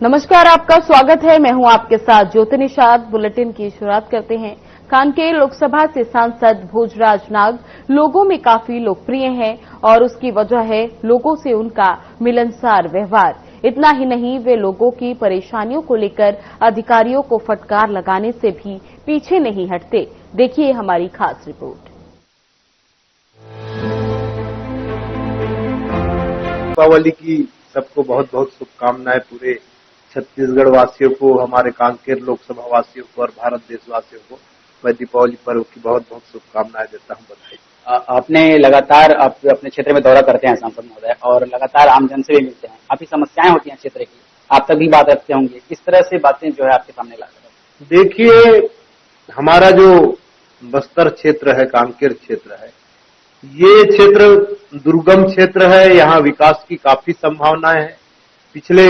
नमस्कार, आपका स्वागत है। मैं हूं आपके साथ ज्योति निषाद। बुलेटिन की शुरुआत करते हैं। कांकेर लोकसभा से सांसद भोजराज नाग लोगों में काफी लोकप्रिय हैं और उसकी वजह है लोगों से उनका मिलनसार व्यवहार। इतना ही नहीं, वे लोगों की परेशानियों को लेकर अधिकारियों को फटकार लगाने से भी पीछे नहीं हटते। देखिए हमारी खास रिपोर्ट। दीपावली की सबको बहुत बहुत शुभकामनाएं। पूरे छत्तीसगढ़ वासियों को, हमारे कांकेर लोकसभा वासियों को और भारत देशवासियों को मैं दीपावली पर्व की बहुत बहुत शुभकामनाएं देता हूं। बधाई। आपने लगातार अपने क्षेत्र में दौरा करते हैं सांसद महोदय, और लगातार आमजन से भी मिलते हैं। काफी समस्याएं होती हैं क्षेत्र की, आप तक भी बात रखते होंगे। किस तरह से बातें जो है आपके सामने ला रहे हैं? देखिए, हमारा जो बस्तर क्षेत्र है, कांकेर क्षेत्र है, ये क्षेत्र दुर्गम क्षेत्र है। यहाँ विकास की काफी संभावनाएं हैं। पिछले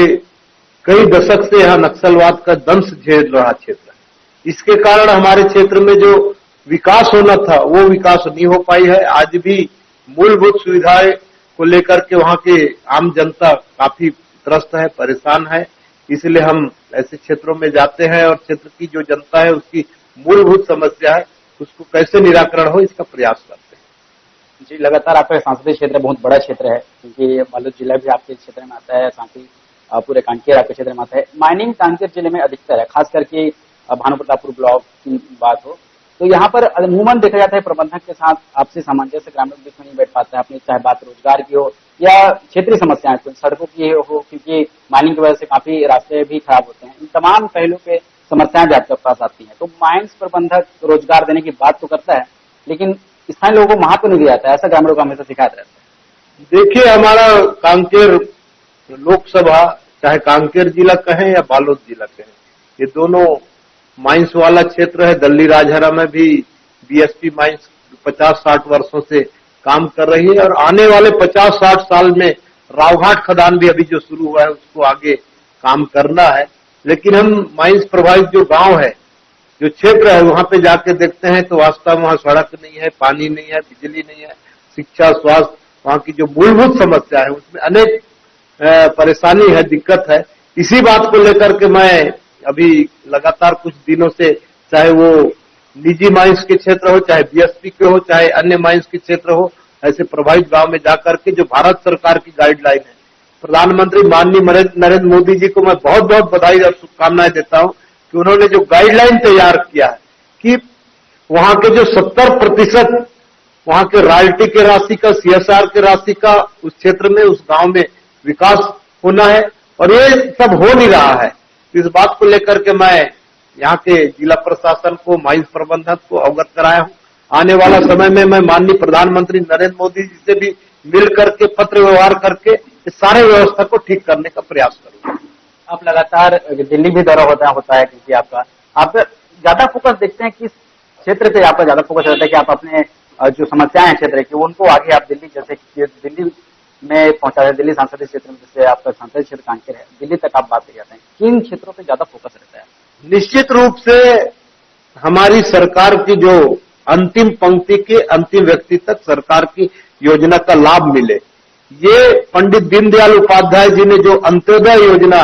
कई दशक से यहाँ नक्सलवाद का दंश झेल रहा क्षेत्र है। इसके कारण हमारे क्षेत्र में जो विकास होना था वो विकास नहीं हो पाई है। आज भी मूलभूत सुविधाएं को लेकर के वहाँ के आम जनता काफी त्रस्त है, परेशान है। इसलिए हम ऐसे क्षेत्रों में जाते हैं और क्षेत्र की जो जनता है उसकी मूलभूत समस्या है उसको कैसे निराकरण हो, इसका प्रयास करते हैं। जी, लगातार आपका संसदीय क्षेत्र बहुत बड़ा क्षेत्र है, क्योंकि बालोद जिला भी आपके क्षेत्र में आता है, साथ ही पूरे कांकेर आपके क्षेत्र में आता है। माइनिंग कांकेर जिले में अधिकतर है, खास करके भानुप्रतापपुर ब्लॉक की बात हो तो यहाँ पर अमूमन देखा जाता है प्रबंधक के साथ आपसी सामंजस्य ग्रामीण बीच में नहीं बैठ पाता है। अपनी चाहे बात रोजगार की हो या क्षेत्रीय समस्याएं, सड़कों की हो, क्योंकि माइनिंग की वजह से काफी रास्ते भी खराब होते हैं। इन तमाम पहलुओं पे समस्याएं भी आपके पास आती हैं। तो माइंस प्रबंधक रोजगार देने की बात तो करता है, लेकिन स्थानीय लोगों को महत्व नहीं दिया जाता है, ऐसा ग्रामीणों को हमेशा शिकायत रहता है। देखिए, हमारा कांकेर लोकसभा, चाहे कांकेर जिला कहें या बालोद जिला कहें, ये दोनों माइंस वाला क्षेत्र है। दल्ली राजहरा में भी बीएसपी माइंस 50-60 वर्षों से काम कर रही है और आने वाले 50-60 साल में रावघाट खदान भी अभी जो शुरू हुआ है उसको आगे काम करना है। लेकिन हम माइंस प्रभावित जो गांव है, जो क्षेत्र है, वहां पे जाके देखते हैं तो वास्तव में वहां सड़क नहीं है, पानी नहीं है, बिजली नहीं है, शिक्षा, स्वास्थ्य, वहां की जो मूलभूत समस्या है उसमें अनेक परेशानी है, दिक्कत है। इसी बात को लेकर के मैं अभी लगातार कुछ दिनों से, चाहे वो निजी माइंस के क्षेत्र हो, चाहे बीएसपी के हो, चाहे अन्य माइंस के क्षेत्र हो, ऐसे प्रभावित गांव में जाकर के जो भारत सरकार की गाइडलाइन है, प्रधानमंत्री माननीय नरेंद्र मोदी जी को मैं बहुत बहुत बधाई और शुभकामनाएं देता हूं कि उन्होंने जो गाइडलाइन तैयार किया है कि वहां के जो 70% वहां के रॉयल्टी के राशि का, सीएसआर के राशि का उस क्षेत्र में, उस गांव में विकास होना है, और ये सब हो नहीं रहा है। इस बात को लेकर के मैं यहाँ के जिला प्रशासन को, माइंस प्रबंधक को अवगत कराया हूँ। आने वाला समय में मैं माननीय प्रधानमंत्री नरेंद्र मोदी जी से भी मिल करके, पत्र व्यवहार करके इस सारे व्यवस्था को ठीक करने का प्रयास करूंगा। आप लगातार दिल्ली भी दौरा होता है, क्योंकि आप ज्यादा फोकस देखते हैं किस क्षेत्र पे आपका ज्यादा फोकस रहता है कि आप अपने जो समस्याएं हैं क्षेत्र की उनको आगे आप दिल्ली, जैसे दिल्ली में पहुंचा है, दिल्ली संसदीय क्षेत्र में, जैसे आपका संसदीय क्षेत्र कांकेर है, दिल्ली तक आप बात ले जाते हैं, किन क्षेत्रों पे ज्यादा फोकस रहता है? निश्चित रूप से हमारी सरकार की जो अंतिम पंक्ति के अंतिम व्यक्ति तक सरकार की योजना का लाभ मिले, ये पंडित दीनदयाल उपाध्याय जी ने जो अंत्योदय योजना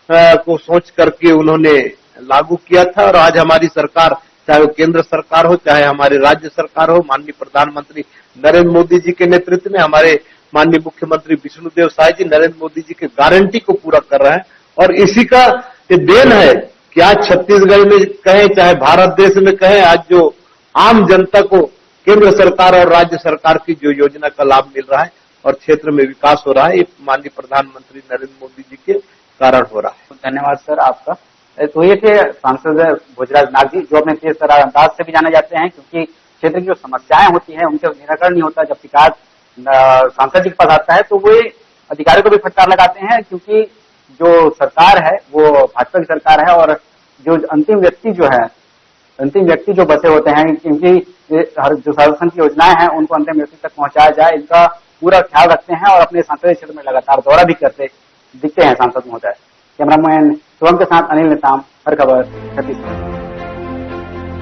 को सोच करके उन्होंने लागू किया था, और आज हमारी सरकार, चाहे वो केंद्र सरकार हो, चाहे हमारी राज्य सरकार हो, माननीय प्रधानमंत्री नरेंद्र मोदी जी के नेतृत्व में हमारे माननीय मुख्यमंत्री विष्णुदेव साय जी नरेंद्र मोदी जी के गारंटी को पूरा कर रहे हैं। और इसी का ये देन है कि आज छत्तीसगढ़ में कहें, चाहे भारत देश में कहें, आज जो आम जनता को केंद्र सरकार और राज्य सरकार की जो योजना का लाभ मिल रहा है और क्षेत्र में विकास हो रहा है, ये माननीय प्रधानमंत्री नरेंद्र मोदी जी के कारण हो रहा है। धन्यवाद सर आपका। तो ये थे सांसद भोजराज नाग जी, जो अपने तेज तर्रार अंदाज से भी जाने जाते हैं, क्योंकि क्षेत्र की जो समस्याएं होती हैं उनके निराकरण नहीं होता। जब शिकायत सांसद जी के पास आता है तो वे अधिकारियों को भी फटकार लगाते हैं, क्योंकि जो सरकार है वो भाजपा की सरकार है, और जो अंतिम व्यक्ति जो बसे होते हैं, क्योंकि जो शासन की योजनाएं हैं उनको अंतिम व्यक्ति तक पहुंचाया जाए, इनका पूरा ख्याल रखते हैं और अपने संसदीय क्षेत्र में लगातार दौरा भी करते दिखते हैं सांसद महोदय। कैमरामैन शिवम के साथ अनिल नेताम, हर खबर छत्तीसगढ़।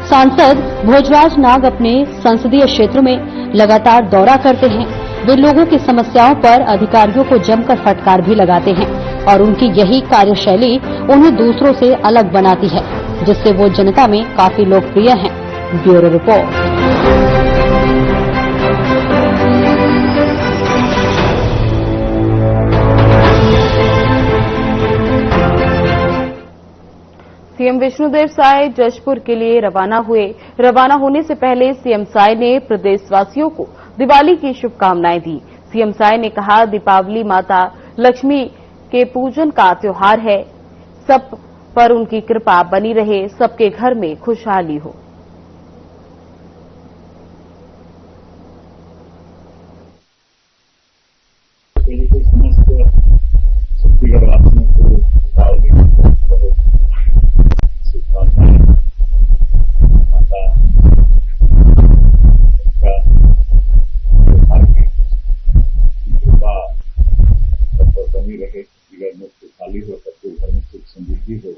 सांसद भोजराज नाग अपने संसदीय क्षेत्र में लगातार दौरा करते हैं। वे लोगों की समस्याओं पर अधिकारियों को जमकर फटकार भी लगाते हैं। और उनकी यही कार्यशैली उन्हें दूसरों से अलग बनाती है, जिससे वो जनता में काफी लोकप्रिय हैं। Bureau report. CM Vishnudeo Sai Jashpur के लिए रवाना हुए। रवाना होने से पहले सीएम साय ने प्रदेशवासियों को दिवाली की शुभकामनाएं दी। सीएम साय ने कहा, दीपावली माता लक्ष्मी के पूजन का त्योहार है, सब पर उनकी कृपा बनी रहे, सबके घर में खुशहाली हो। खुशहाली हो, सबके घर में सुख समृद्धि हो।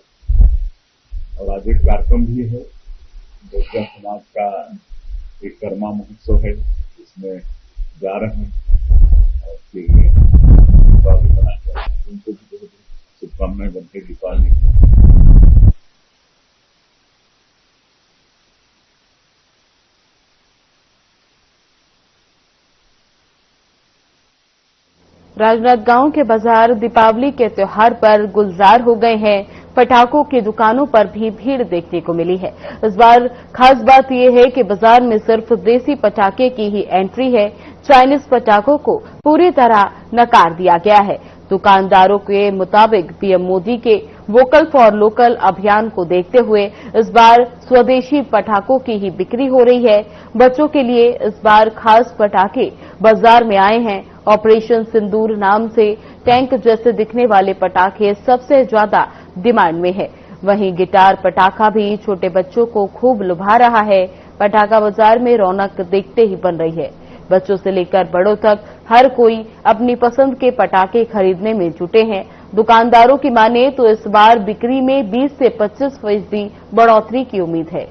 और आज एक कार्यक्रम भी है, भोजरा समाज का एक कर्मा महोत्सव है, जिसमें जा रहे हैं और फिर उनको भी बहुत शुभकामनाएं बनते दीपावली। राजनांदगांव के बाजार दीपावली के त्योहार पर गुलजार हो गए हैं। पटाखों की दुकानों पर भी भीड़ देखने को मिली है। इस बार खास बात यह है कि बाजार में सिर्फ देसी पटाखे की ही एंट्री है। चाइनीज पटाखों को पूरी तरह नकार दिया गया है। दुकानदारों के मुताबिक पीएम मोदी के वोकल फॉर लोकल अभियान को देखते हुए इस बार स्वदेशी पटाखों की ही बिक्री हो रही है। बच्चों के लिए इस बार खास पटाखे बाजार में आए हैं। ऑपरेशन सिंदूर नाम से टैंक जैसे दिखने वाले पटाखे सबसे ज्यादा डिमांड में है। वहीं गिटार पटाखा भी छोटे बच्चों को खूब लुभा रहा है। पटाखा बाजार में रौनक देखते ही बन रही है। बच्चों से लेकर बड़ों तक हर कोई अपनी पसंद के पटाखे खरीदने में जुटे हैं। दुकानदारों की माने तो इस बार बिक्री में 20 से 25% बढ़ोतरी की उम्मीद है।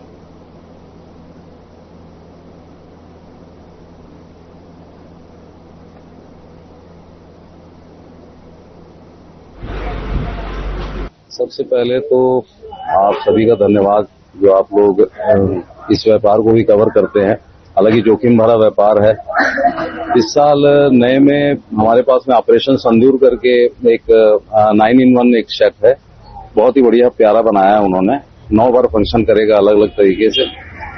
सबसे पहले तो आप सभी का धन्यवाद, जो आप लोग इस व्यापार को भी कवर करते हैं। हालांकि जोखिम भरा व्यापार है। इस साल नए में हमारे पास में ऑपरेशन संदूर करके एक 9-in-1 एक सेट है, बहुत ही बढ़िया प्यारा बनाया है उन्होंने। 9 बार फंक्शन करेगा अलग अलग तरीके से।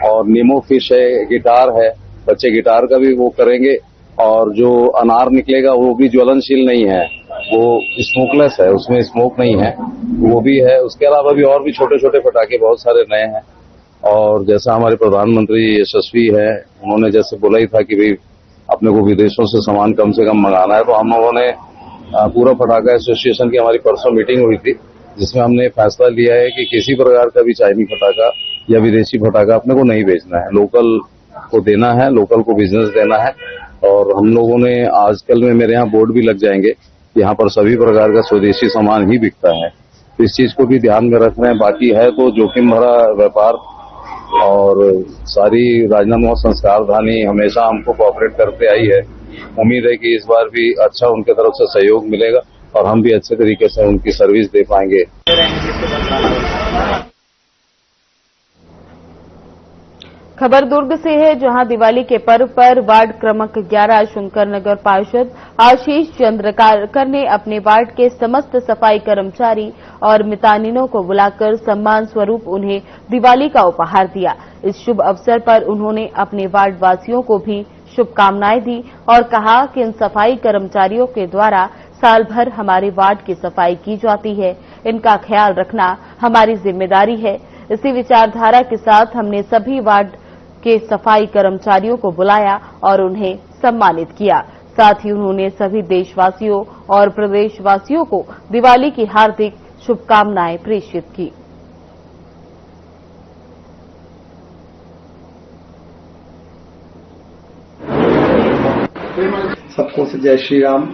और नीमो फिश है, गिटार है, बच्चे गिटार का भी वो करेंगे। और जो अनार निकलेगा वो भी ज्वलनशील नहीं है, वो स्मोकलेस है, उसमें स्मोक नहीं है, वो भी है। उसके अलावा भी और भी छोटे छोटे पटाखे बहुत सारे नए हैं। और जैसा हमारे प्रधानमंत्री यशस्वी है, उन्होंने जैसे बोला ही था कि भाई अपने को विदेशों से सामान कम से कम मंगाना है, तो हम लोगों ने पूरा पटाखा एसोसिएशन की हमारी परसों मीटिंग हुई थी, जिसमें हमने फैसला लिया है कि किसी प्रकार का भी चाइनीज पटाखा या विदेशी पटाखा अपने को नहीं बेचना है, लोकल को देना है, लोकल को बिजनेस देना है। और हम लोगों ने आजकल में मेरे यहाँ बोर्ड भी लग जाएंगे, यहाँ पर सभी प्रकार का स्वदेशी सामान ही बिकता है। तो इस चीज को भी ध्यान में रख रहे हैं। बाकी है तो जोखिम भरा व्यापार, और सारी राजनांदगांव संस्कार धानी हमेशा हमको कोऑपरेट करते आई है। उम्मीद है कि इस बार भी अच्छा उनके तरफ से सहयोग मिलेगा और हम भी अच्छे तरीके से उनकी सर्विस दे पाएंगे। खबर दुर्ग से है, जहां दिवाली के पर्व पर वार्ड क्रमांक 11 शंकर नगर पार्षद आशीष चंद्रकार ने अपने वार्ड के समस्त सफाई कर्मचारी और मितानिनों को बुलाकर सम्मान स्वरूप उन्हें दिवाली का उपहार दिया। इस शुभ अवसर पर उन्होंने अपने वार्ड वासियों को भी शुभकामनाएं दी और कहा कि इन सफाई कर्मचारियों के द्वारा साल भर हमारे वार्ड की सफाई की जाती है, इनका ख्याल रखना हमारी जिम्मेदारी है। इसी विचारधारा के साथ हमने सभी वार्ड के सफाई कर्मचारियों को बुलाया और उन्हें सम्मानित किया। साथ ही उन्होंने सभी देशवासियों और प्रदेशवासियों को दिवाली की हार्दिक शुभकामनाएं प्रेषित की। सबको से जय श्री राम।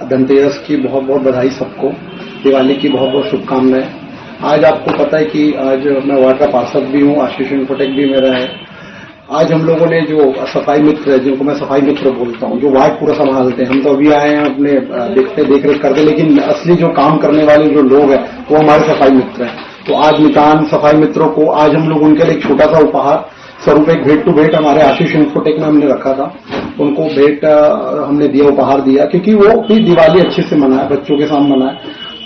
धनतेरस की बहुत बहुत बधाई सबको, दिवाली की बहुत बहुत शुभकामनाएं। आज आपको पता है कि आज मैं वार्ड का पार्षद भी हूँ, आशीष इंफोटेक भी मेरा है। आज हम लोगों ने जो सफाई मित्र, जिनको मैं सफाई मित्र बोलता हूँ, जो वार्ड पूरा संभालते हैं, हम तो अभी आए हैं अपने देख रेख करते, लेकिन असली जो काम करने वाले जो लोग हैं वो हमारे सफाई मित्र हैं। तो आज नितान सफाई मित्रों को आज हम लोग उनके लिए एक छोटा सा उपहार स्वरूप एक भेंट टू भेंट हमारे आशीष इंफोटेक में हमने रखा था, उनको भेंट हमने दिया, उपहार दिया, क्योंकि वो भी दिवाली अच्छे से मनाए, बच्चों के साथ मनाए,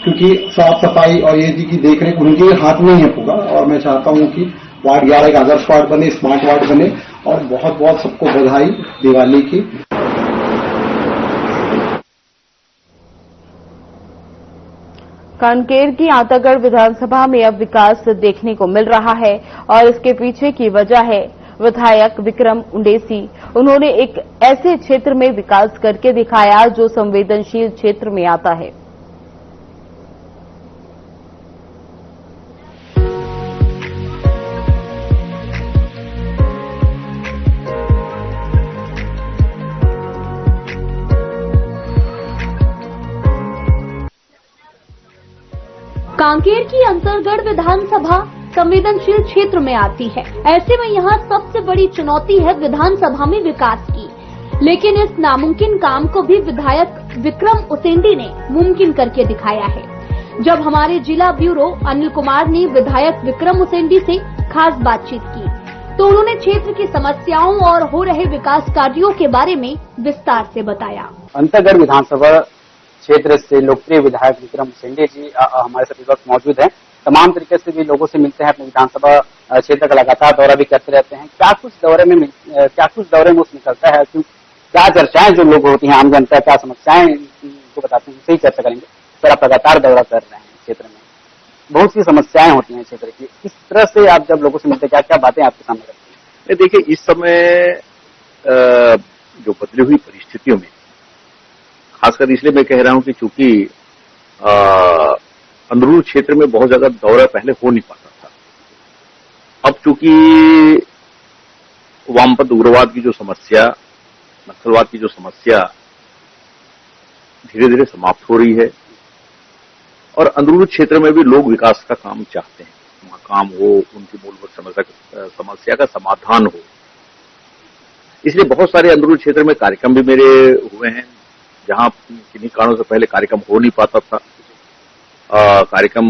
क्योंकि साफ सफाई और ये जी की देखरेख उनके हाथ में ही है पूरा। और मैं चाहता हूं कि वार्ड 11 एक आदर्श वार्ड बने, स्मार्ट वार्ड बने, और बहुत बहुत सबको बधाई दिवाली की। कांकेर की आंतागढ़ विधानसभा में अब विकास देखने को मिल रहा है और इसके पीछे की वजह है विधायक विक्रम उंडेसी। उन्होंने एक ऐसे क्षेत्र में विकास करके दिखाया जो संवेदनशील क्षेत्र में आता है। कांकेर की अंतरगढ़ विधानसभा संवेदनशील क्षेत्र में आती है। ऐसे में यहाँ सबसे बड़ी चुनौती है विधानसभा में विकास की। लेकिन इस नामुमकिन काम को भी विधायक विक्रम उसेंडी ने मुमकिन करके दिखाया है। जब हमारे जिला ब्यूरो अनिल कुमार ने विधायक विक्रम उसेंडी से खास बातचीत की तो उन्होंने क्षेत्र की समस्याओं और हो रहे विकास कार्यों के बारे में विस्तार से बताया। अंतरगढ़ विधानसभा क्षेत्र से लोकप्रिय विधायक विक्रम उसेंडी जी हमारे साथ इस वक्त मौजूद हैं। तमाम तरीके से भी लोगों से मिलते हैं, अपने विधानसभा क्षेत्र का लगातार दौरा भी करते रहते हैं। क्या कुछ दौरे में उस निकलता है, क्या चर्चाएं जो लोग होती हैं, आम जनता क्या समस्याएं उनको बताते हैं, उससे ही चर्चा करेंगे। सर, आप लगातार दौरा कर रहे हैं क्षेत्र में, बहुत सी समस्याएं होती हैं क्षेत्र की, किस तरह से आप जब लोगों से मिलते हैं, क्या क्या बातें आपके सामने रखती हैं? देखिए, इस समय जो बदली हुई परिस्थितियों में, खासकर इसलिए मैं कह रहा हूं कि चूंकि अंदरूनी क्षेत्र में बहुत ज्यादा दौरा पहले हो नहीं पाता था। अब चूंकि वामपंथ उग्रवाद की जो समस्या, नक्सलवाद की जो समस्या धीरे धीरे समाप्त हो रही है और अंदरूनी क्षेत्र में भी लोग विकास का काम चाहते हैं, वहां काम हो, उनकी मूलभूत समस्या का समाधान हो। इसलिए बहुत सारे अंदरूनी क्षेत्र में कार्यक्रम भी मेरे हुए हैं, जहां किन्हीं कारणों से पहले कार्यक्रम हो नहीं पाता था। कार्यक्रम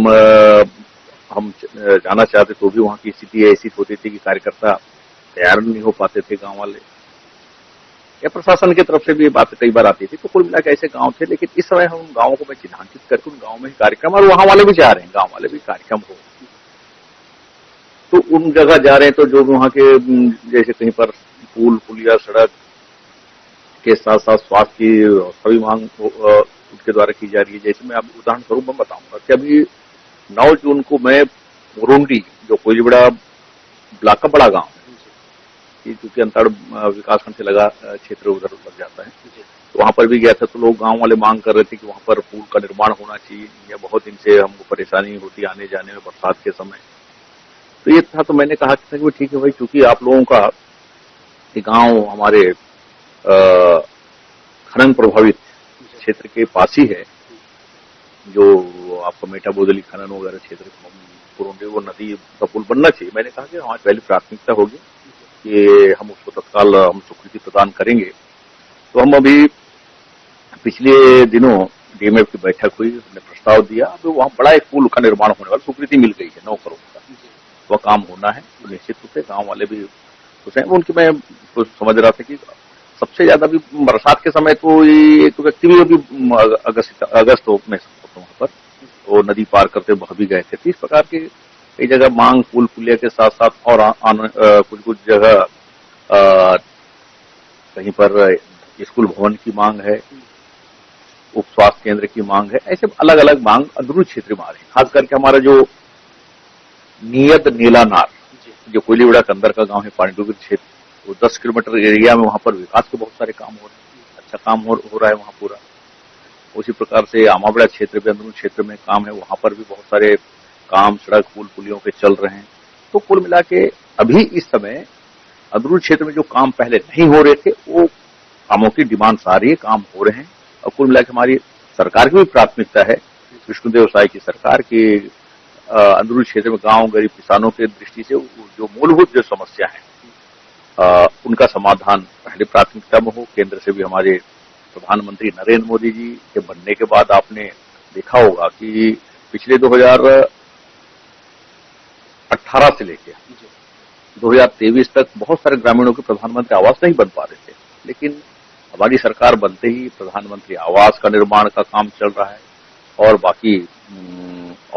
हम जाना चाहते तो भी वहां की स्थिति ऐसी होती थी कि कार्यकर्ता तैयार नहीं हो पाते थे, गांव वाले या प्रशासन की तरफ से भी ये बात कई बार आती थी। तो कुल मिलाकर ऐसे गांव थे, लेकिन इस समय हम उन गांवों को मैं चिन्हांकित करके उन गांव में ही कार्यक्रम, और वहां वाले भी चाह रहे हैं गांव वाले भी कार्यक्रम हो, तो उन जगह जा रहे हैं। तो जो वहां के जैसे कहीं पर पुल पुलिया सड़क के साथ साथ स्वास्थ्य की सभी मांग उनके द्वारा की जा रही है। जैसे मैं आप उदाहरण स्वरूप में बताऊंगा कि अभी 9 जून को मैं मुरुंडी, जो कोयलीबड़ा ब्लॉक का बड़ा गांव है, क्योंकि अंतड़ विकासखंड से लगा क्षेत्र उधर लग जाता है, तो वहां पर भी गया था। तो लोग गांव वाले मांग कर रहे थे कि वहां पर पुल का निर्माण होना चाहिए, या बहुत दिन से हमको परेशानी होती आने जाने में बरसात के समय। तो ये था, तो मैंने कहा कि ठीक है भाई, चूंकि आप लोगों का गांव हमारे खनन प्रभावित क्षेत्र के पास ही है, जो आपका मेटा बोदली खनन वगैरह क्षेत्र पुरुंडे, वो नदी का पुल बनना चाहिए। मैंने कहा कि हमारी पहली प्राथमिकता होगी कि हम उसको तत्काल हम स्वीकृति प्रदान करेंगे। तो हम अभी पिछले दिनों डीएमएफ की बैठक हुई, हमने प्रस्ताव दिया, तो वहां बड़ा एक पुल का निर्माण होने वाला, स्वीकृति मिल गई है 9 करोड़ का, वह काम होना है। तो निश्चित रूप से गाँव वाले भी खुश हैं। उनकी मैं तो समझ रहा था कि सबसे ज्यादा भी बरसात के समय तो एक व्यक्ति भी अभी अगस्त में वहां पर वो नदी पार करते बह भी गए थे। तो इस प्रकार के कई जगह मांग पुल पुलिया के साथ साथ और कुछ जगह कहीं पर स्कूल भवन की मांग है, उप स्वास्थ्य केंद्र की मांग है, ऐसे अलग अलग मांग अंदरूनी क्षेत्र में आ रही है। खास करके हमारा जो नियत नीलानार, जो कोयलीबड़ा के अंदर का गांव है, पानीडुंगरी क्षेत्र, वो 10 किलोमीटर एरिया में वहां पर विकास के बहुत सारे काम हो रहे हैं, अच्छा काम हो रहा है वहां पूरा। उसी प्रकार से आमाबड़ा क्षेत्र में, अंदरूनी क्षेत्र में काम है, वहां पर भी बहुत सारे काम सड़क पुल पुलियों के चल रहे हैं। तो कुल मिला के अभी इस समय अंदरूनी क्षेत्र में जो काम पहले नहीं हो रहे थे, वो कामों की डिमांड्स आ रही है, काम हो रहे हैं। और कुल मिला के हमारी सरकार की भी प्राथमिकता है, विष्णुदेव साय की सरकार की, अंदरूनी क्षेत्र में गांव गरीब किसानों के दृष्टि से जो मूलभूत जो समस्या है, उनका समाधान पहले प्राथमिकता में हो। केंद्र से भी हमारे प्रधानमंत्री नरेंद्र मोदी जी के बनने के बाद आपने देखा होगा कि पिछले 2018 से लेकर 2023 तक बहुत सारे ग्रामीणों के प्रधानमंत्री आवास नहीं बन पा रहे थे, लेकिन हमारी सरकार बनते ही प्रधानमंत्री आवास का निर्माण का काम चल रहा है और बाकी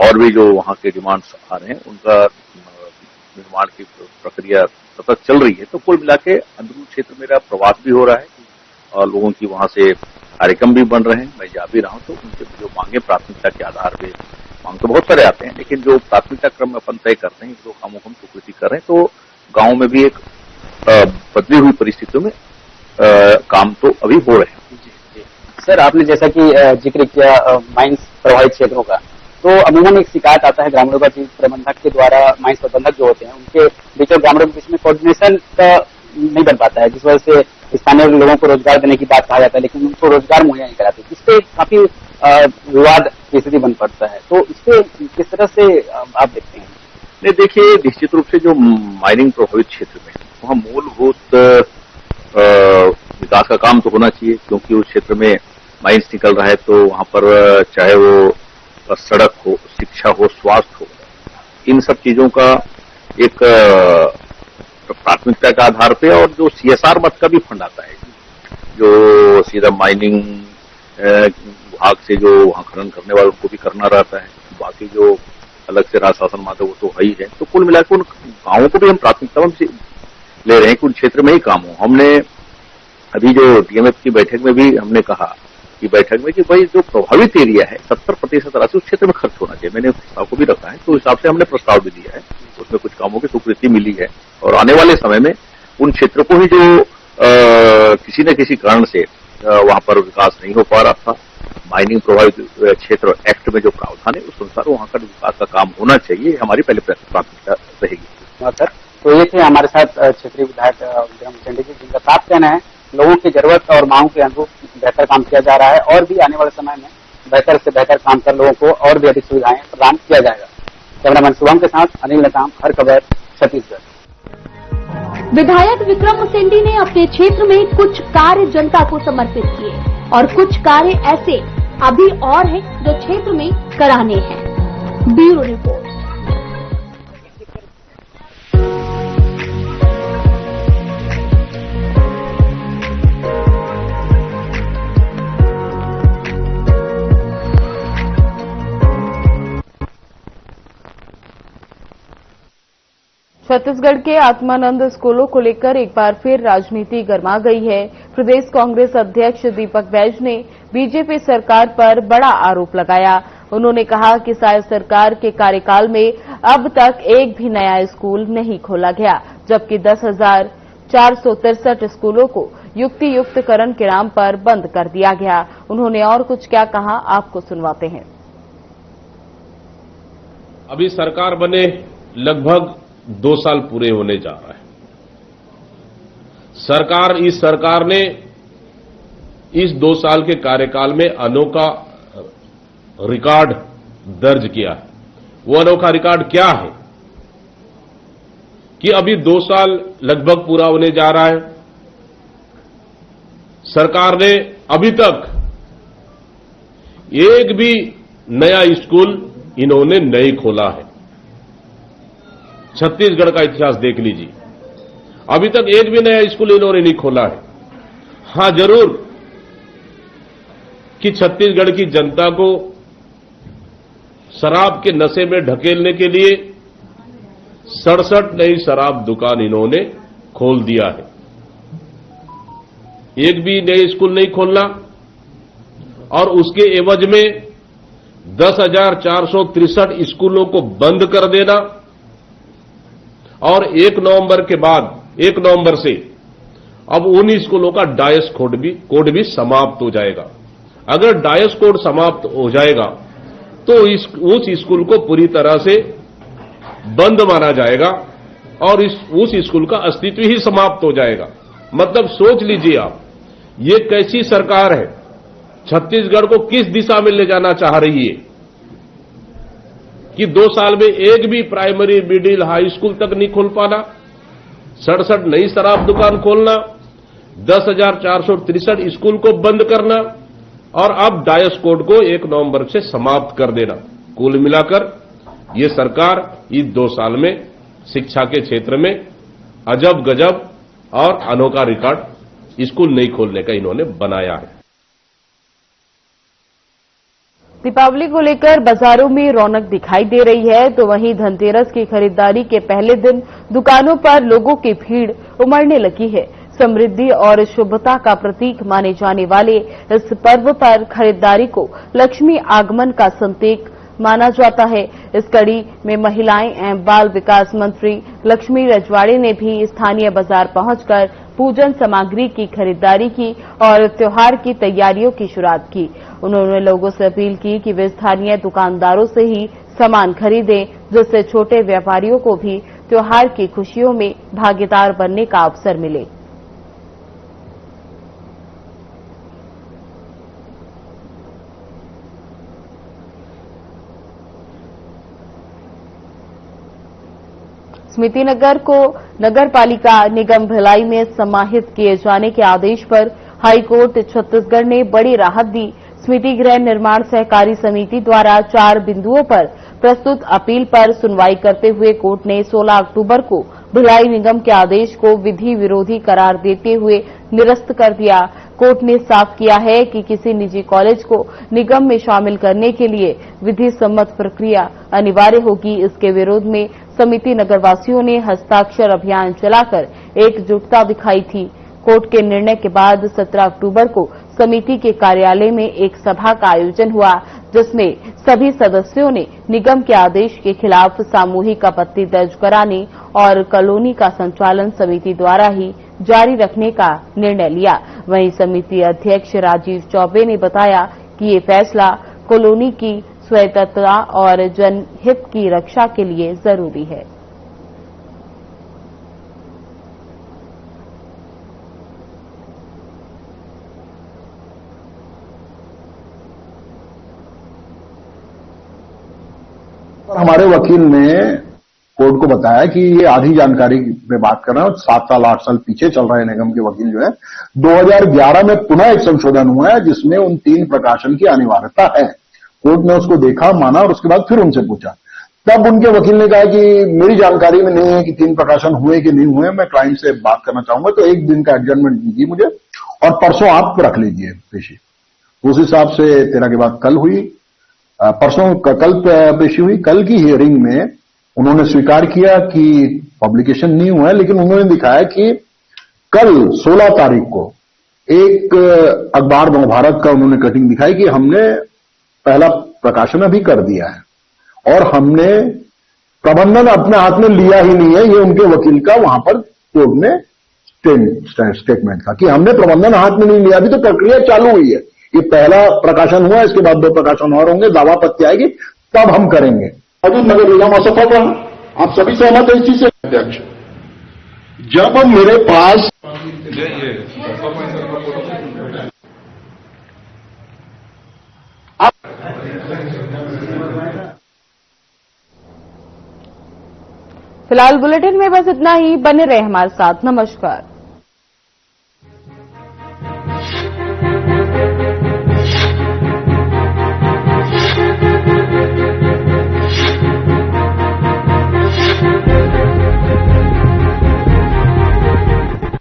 और भी जो वहां के डिमांड्स आ रहे हैं उनका निर्माण की प्रक्रिया सतत चल रही है। तो कुल मिला के अंदरूनी क्षेत्र मेरा प्रवास भी हो रहा है और लोगों की वहां से कार्यक्रम भी बन रहे हैं, मैं जा भी रहा हूं। तो उनके जो मांगे प्राथमिकता के आधार पे, मांग तो बहुत सारे आते हैं, लेकिन जो प्राथमिकता क्रम में अपन तय करते हैं, जो कामों को हम स्वीकृति कर रहे हैं, तो गांव में भी एक बदली हुई परिस्थितियों में काम तो अभी हो रहे हैं। सर, आपने जैसा कि जिक्र किया माइंस प्रभावित क्षेत्रों का, तो अमूमन एक शिकायत आता है ग्रामीणों का कि प्रबंधक के द्वारा माइंस प्रबंधक जो होते हैं उनके बीच और ग्रामीणों के बीच में कोऑर्डिनेशन का नहीं बन पाता है, जिस वजह से स्थानीय लोगों को रोजगार देने की बात कहा जाता है, लेकिन उनको रोजगार मुहैया नहीं कराते। इससे काफी विवाद की स्थिति बन पड़ता है। तो इससे किस तरह से आप देखते हैं? नहीं, देखिए, निश्चित रूप से जो माइनिंग प्रभावित क्षेत्र में वहाँ मूलभूत विकास का काम तो होना चाहिए, क्योंकि उस क्षेत्र में माइंस निकल रहा है तो वहां पर चाहे वो सड़क हो, शिक्षा हो, स्वास्थ्य हो, इन सब चीजों का एक प्राथमिकता के आधार पे, और जो CSR मद का भी फंड आता है जो सीधा माइनिंग विभाग से जो वहां खनन करने वाले उनको भी करना रहता है, बाकी जो अलग से राज्य शासन माता वो तो है ही है। तो कुल मिलाकर उन गांवों को भी हम प्राथमिकता में ले रहे हैं कि उन क्षेत्र में ही काम हो। हमने अभी जो DMF की बैठक में भी हमने कहा कि बैठक में कि भाई जो प्रभावित एरिया है 70% राशि उस क्षेत्र में खर्च होना चाहिए। मैंने प्रस्ताव को भी रखा है, तो हिसाब से हमने प्रस्ताव भी दिया है, उसमें कुछ कामों की स्वीकृति मिली है और आने वाले समय में उन क्षेत्रों को ही जो किसी न किसी कारण से वहां पर विकास नहीं हो पा रहा था, माइनिंग प्रभावित क्षेत्र एक्ट में जो प्रावधान है उस अनुसार वहां का विकास का काम होना चाहिए, हमारी पहले प्राथमिकता रहेगी। सर, तो ये थे हमारे साथ क्षेत्रीय विधायक विक्रम उसेंडी जी, जिनका साफ कहना है लोगों की जरूरत और मांग के अनुरूप बेहतर काम किया जा रहा है और भी आने वाले समय में बेहतर से बेहतर काम कर लोगों को और भी अधिक सुविधाएं प्रदान किया जाएगा। कैमरामैन शुभम के साथ अनिल नेताम, हर खबर, छत्तीसगढ़। विधायक विक्रम उसेंडी ने अपने क्षेत्र में कुछ कार्य जनता को समर्पित किए और कुछ कार्य ऐसे अभी और हैं जो क्षेत्र में कराने हैं। Bureau report. छत्तीसगढ़ के आत्मानंद स्कूलों को लेकर एक बार फिर राजनीति गर्मा गई है। प्रदेश कांग्रेस अध्यक्ष दीपक बैज ने बीजेपी सरकार पर बड़ा आरोप लगाया। उन्होंने कहा कि शायद सरकार के कार्यकाल में अब तक एक भी नया स्कूल नहीं खोला गया, जबकि 10,463 स्कूलों को युक्तियुक्तकरण के नाम पर बंद कर दिया गया। उन्होंने और कुछ क्या कहा, आपको सुनवाते हैं। अभी सरकार बने लगभग 2 साल पूरे होने जा रहा है। इस सरकार ने इस 2 साल के कार्यकाल में अनोखा रिकॉर्ड दर्ज किया है। वो अनोखा रिकॉर्ड क्या है कि अभी 2 साल लगभग पूरा होने जा रहा है, सरकार ने अभी तक एक भी नया स्कूल इन्होंने नहीं खोला है। छत्तीसगढ़ का इतिहास देख लीजिए, अभी तक एक भी नया स्कूल इन्होंने नहीं खोला है। हां, जरूर कि छत्तीसगढ़ की जनता को शराब के नशे में ढकेलने के लिए 67 नई शराब दुकान इन्होंने खोल दिया है। एक भी नए स्कूल नहीं खोलना और उसके एवज में 10,463 स्कूलों को बंद कर देना और 1 नवंबर से अब उन स्कूलों का डायस कोड भी समाप्त हो जाएगा। अगर डायस कोड समाप्त हो जाएगा तो उस स्कूल को पूरी तरह से बंद माना जाएगा और उस स्कूल का अस्तित्व ही समाप्त हो जाएगा। मतलब सोच लीजिए आप, ये कैसी सरकार है, छत्तीसगढ़ को किस दिशा में ले जाना चाह रही है कि 2 साल में एक भी प्राइमरी, मिडिल, हाई स्कूल तक नहीं खोल पाना। 67 नई शराब दुकान खोलना, 10,463 स्कूल को बंद करना और अब डायस कोड को 1 नवंबर से समाप्त कर देना। कुल मिलाकर ये सरकार इस 2 साल में शिक्षा के क्षेत्र में अजब गजब और अनोखा रिकॉर्ड स्कूल नहीं खोलने का इन्होंने बनाया है। दीपावली को लेकर बाजारों में रौनक दिखाई दे रही है, तो वहीं धनतेरस की खरीदारी के पहले दिन दुकानों पर लोगों की भीड़ उमड़ने लगी है। समृद्धि और शुभता का प्रतीक माने जाने वाले इस पर्व पर खरीदारी को लक्ष्मी आगमन का संकेत माना जाता है। इस कड़ी में महिलाएं एवं बाल विकास मंत्री लक्ष्मी रजवाड़े ने भी स्थानीय बाजार पहुंचकर पूजन सामग्री की खरीदारी की और त्योहार की तैयारियों की शुरुआत की। उन्होंने लोगों से अपील की कि वे स्थानीय दुकानदारों से ही सामान खरीदें, जिससे छोटे व्यापारियों को भी त्योहार की खुशियों में भागीदार बनने का अवसर मिले। स्मृति नगर को नगर पालिका निगम भिलाई में समाहित किए जाने के आदेश पर हाईकोर्ट छत्तीसगढ़ ने बड़ी राहत दी। स्मृति गृह निर्माण सहकारी समिति द्वारा 4 बिंदुओं पर प्रस्तुत अपील पर सुनवाई करते हुए कोर्ट ने 16 अक्टूबर को भिलाई निगम के आदेश को विधि विरोधी करार देते हुए निरस्त कर दिया। कोर्ट ने साफ किया है कि किसी निजी कॉलेज को निगम में शामिल करने के लिए विधि सम्मत प्रक्रिया अनिवार्य होगी। इसके विरोध में समिति नगरवासियों ने हस्ताक्षर अभियान चलाकर एकजुटता दिखाई थी। कोर्ट के निर्णय के बाद 17 अक्टूबर को समिति के कार्यालय में एक सभा का आयोजन हुआ, जिसमें सभी सदस्यों ने निगम के आदेश के खिलाफ सामूहिक आपत्ति दर्ज कराने और कॉलोनी का संचालन समिति द्वारा ही जारी रखने का निर्णय लिया। वहीं समिति अध्यक्ष राजीव चौबे ने बताया कि ये फैसला कॉलोनी की स्वायत्तता और जनहित की रक्षा के लिए जरूरी है। हमारे वकील ने कोर्ट को बताया कि ये आधी जानकारी में बात कर रहे हैं, 7 साल 8 साल पीछे चल रहे निगम के वकील जो है, 2011 में पुनः एक संशोधन हुआ है जिसमें उन 3 प्रकाशन की अनिवार्यता है। कोर्ट ने उसको देखा, माना और उसके बाद फिर उनसे पूछा। तब उनके वकील ने कहा कि मेरी जानकारी में नहीं है कि 3 प्रकाशन हुए कि नहीं हुए, मैं क्लाइंट से बात करना चाहूंगा, तो 1 दिन का एडजर्नमेंट दीजिए मुझे और परसों आप रख लीजिए पेशी। उस हिसाब से 13 के बाद कल हुई, परसों कल पेशी हुई। कल की हियरिंग में उन्होंने स्वीकार किया कि पब्लिकेशन नहीं हुआ है, लेकिन उन्होंने दिखाया कि कल 16 तारीख को एक अखबार नवभारत का उन्होंने कटिंग दिखाई कि हमने पहला प्रकाशन अभी कर दिया है और हमने प्रबंधन अपने हाथ में लिया ही नहीं है। ये उनके वकील का वहां पर कोर्ट में स्टेटमेंट था कि हमने प्रबंधन हाथ में नहीं लिया, अभी तो प्रक्रिया चालू हुई है। ये पहला प्रकाशन हुआ, इसके बाद 2 प्रकाशन और होंगे, दावा पत्ती आएगी तब हम करेंगे। अभी नगर निगम असफल रहा, आप सभी सहमत है इस चीज से। अध्यक्ष, जब मेरे पास फिलहाल बुलेटिन में बस इतना ही। बने रहे हमारे साथ। नमस्कार।